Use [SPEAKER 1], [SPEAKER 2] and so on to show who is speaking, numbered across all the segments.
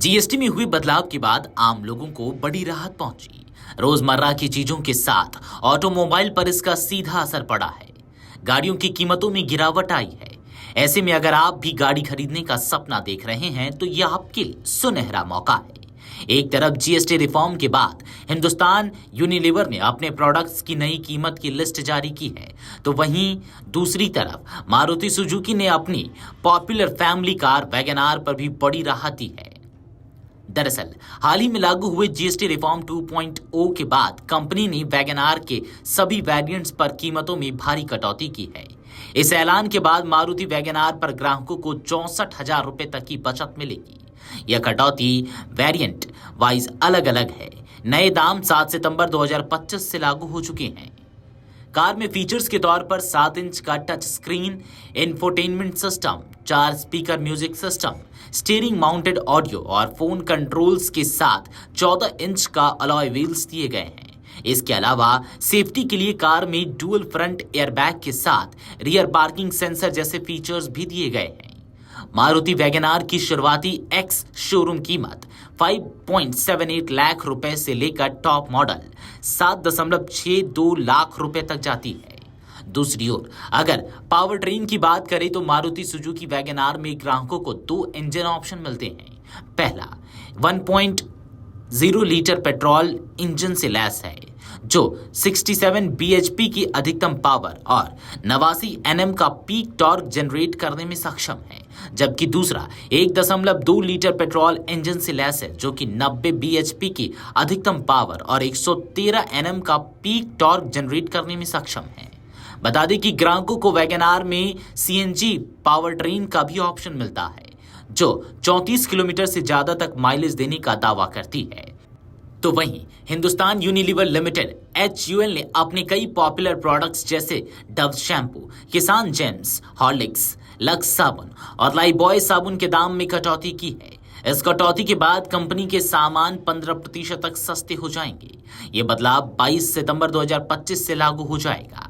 [SPEAKER 1] GST में हुए बदलाव के बाद आम लोगों को बड़ी राहत पहुंची। रोजमर्रा की चीजों के साथ ऑटोमोबाइल पर इसका सीधा असर पड़ा है। गाड़ियों की कीमतों में गिरावट आई है। ऐसे में अगर आप भी गाड़ी खरीदने का सपना देख रहे हैं तो यह आपके लिए सुनहरा मौका है। एक तरफ जीएसटी रिफॉर्म के बाद हिंदुस्तान यूनिलीवर ने अपने प्रोडक्ट्स की नई कीमत की लिस्ट जारी की है, तो वहीं दूसरी तरफ मारुति सुजुकी ने अपनी popular family car Wagon R पर भी बड़ी राहत दी है। दरअसल हाल ही में लागू हुए जीएसटी रिफॉर्म 2.0 के बाद कंपनी ने वैगन आर के सभी वेरिएंट्स पर कीमतों में भारी कटौती की है। इस ऐलान के बाद मारुति वैगन आर पर ग्राहकों को 64,000 रुपए तक की बचत मिलेगी। यह कटौती वेरिएंट वाइज अलग अलग है। नए दाम 7 सितंबर 2025 से लागू हो चुके हैं। कार में फीचर्स के तौर पर 7 इंच का touch screen, infotainment system, 4 speaker music system, steering mounted audio और फोन कंट्रोल्स के साथ 14 इंच का अलॉय व्हील्स दिए गए हैं। इसके अलावा सेफ्टी के लिए कार में डुअल फ्रंट एयरबैग के साथ रियर पार्किंग सेंसर जैसे फीचर्स भी दिए गए हैं। मारुति वैगन आर की शुरुआती एक्स शोरूम कीमत 5.78 लाख रुपए से लेकर टॉप मॉडल 7.62 लाख रुपए तक जाती है। दूसरी ओर अगर पावर ट्रेन की बात करें तो मारुति सुजुकी वैगन आर में ग्राहकों को 2 इंजन ऑप्शन मिलते हैं। पहला 1.0 लीटर पेट्रोल इंजन से लैस है जो 67 bhp की अधिकतम पावर और 89 Nm का पीक टॉर्क जनरेट करने में सक्षम है, जबकि दूसरा 1.2 लीटर पेट्रोल इंजन से लैस है जो कि 90 bhp की अधिकतम पावर और 113 Nm का पीक टॉर्क जनरेट करने में सक्षम है। बता दें कि ग्राहकों को वैगन आर में सीएनजी पावर ट्रेन का भी ऑप्शन मिलता है जो 34 किलोमीटर से ज्यादा तक माइलेज देने का दावा करती है। तो वहीं हिंदुस्तान यूनिलीवर लिमिटेड HUL ने अपने कई पॉपुलर प्रोडक्ट्स जैसे डव शैम्पू, किसान जेम्स, हॉर्लिक्स, लक्स साबुन और लाइबॉय साबुन के दाम में कटौती की है। इस कटौती के बाद कंपनी के सामान 15% तक सस्ते हो जाएंगे। ये बदलाव 22 सितंबर 2025 से लागू हो जाएगा।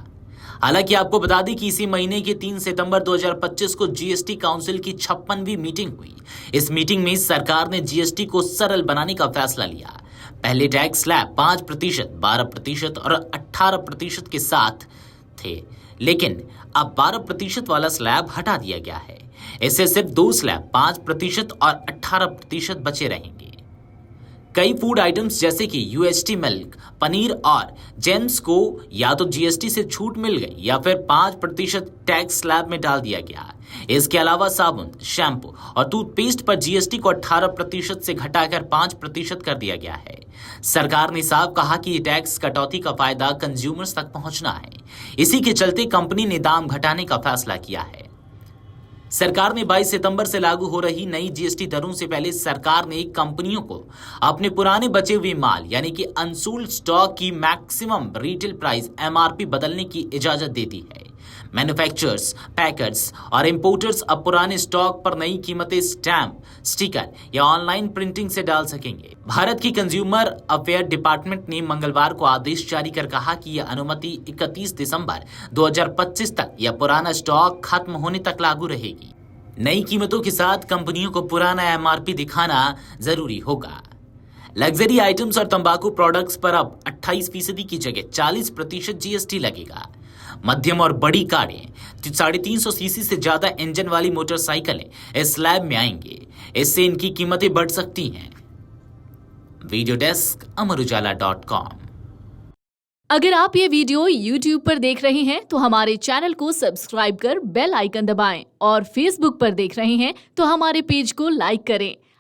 [SPEAKER 1] हालांकि आपको बता दें कि इसी महीने के 3 सितंबर 2025 को जीएसटी काउंसिल की 56वीं मीटिंग हुई। इस मीटिंग में सरकार ने जीएसटी को सरल बनाने का फैसला लिया। पहले टैक्स स्लैब 5%, 12% और 18% के साथ थे, लेकिन अब 12% वाला स्लैब हटा दिया गया है। इससे सिर्फ 2 स्लैब 5% और 18% बचे रहेंगे। कई फूड आइटम्स जैसे कि यूएसटी मिल्क, पनीर और जेम्स को या तो जीएसटी से छूट मिल गई या फिर 5% टैक्स स्लैब में डाल दिया गया। इसके अलावा साबुन, शैम्पू और टूथपेस्ट पर जीएसटी को 18% से घटाकर 5% कर दिया गया है। सरकार ने साफ कहा कि ये टैक्स कटौती का फायदा कंज्यूमर्स तक पहुंचना है। इसी के चलते कंपनी ने दाम घटाने का फैसला किया है। सरकार ने 22 सितंबर से लागू हो रही नई जीएसटी दरों से पहले सरकार ने कंपनियों को अपने पुराने बचे हुए माल यानी कि अनसोल्ड स्टॉक की मैक्सिमम रिटेल प्राइस एमआरपी बदलने की इजाजत दे दी है। मैन्युफैक्चरर्स, पैकर्स और इंपोर्टर्स अब पुराने स्टॉक पर नई कीमतें स्टैंप, स्टिकर या ऑनलाइन प्रिंटिंग से डाल सकेंगे। भारत की कंज्यूमर अफेयर डिपार्टमेंट ने मंगलवार को आदेश जारी कर कहा कि यह अनुमति 31 दिसंबर 2025 तक या पुराना स्टॉक खत्म होने तक लागू रहेगी। नई कीमतों के साथ कंपनियों को पुराना एमआरपी दिखाना जरूरी होगा। लग्जरी आइटम्स और तंबाकू प्रोडक्ट्स पर अब 28% की जगह 40% जीएसटी लगेगा। मध्यम और बड़ी कारें, 350 सीसी से ज्यादा इंजन वाली मोटरसाइकिलें इस स्लैब में आएंगे। इससे इनकी कीमतें बढ़ सकती हैं। Video desk amarujala.com।
[SPEAKER 2] अगर आप ये वीडियो YouTube पर देख रहे हैं तो हमारे चैनल को सब्सक्राइब कर बेल आइकन दबाएं और Facebook पर देख रहे हैं तो हमारे पेज को लाइक करें।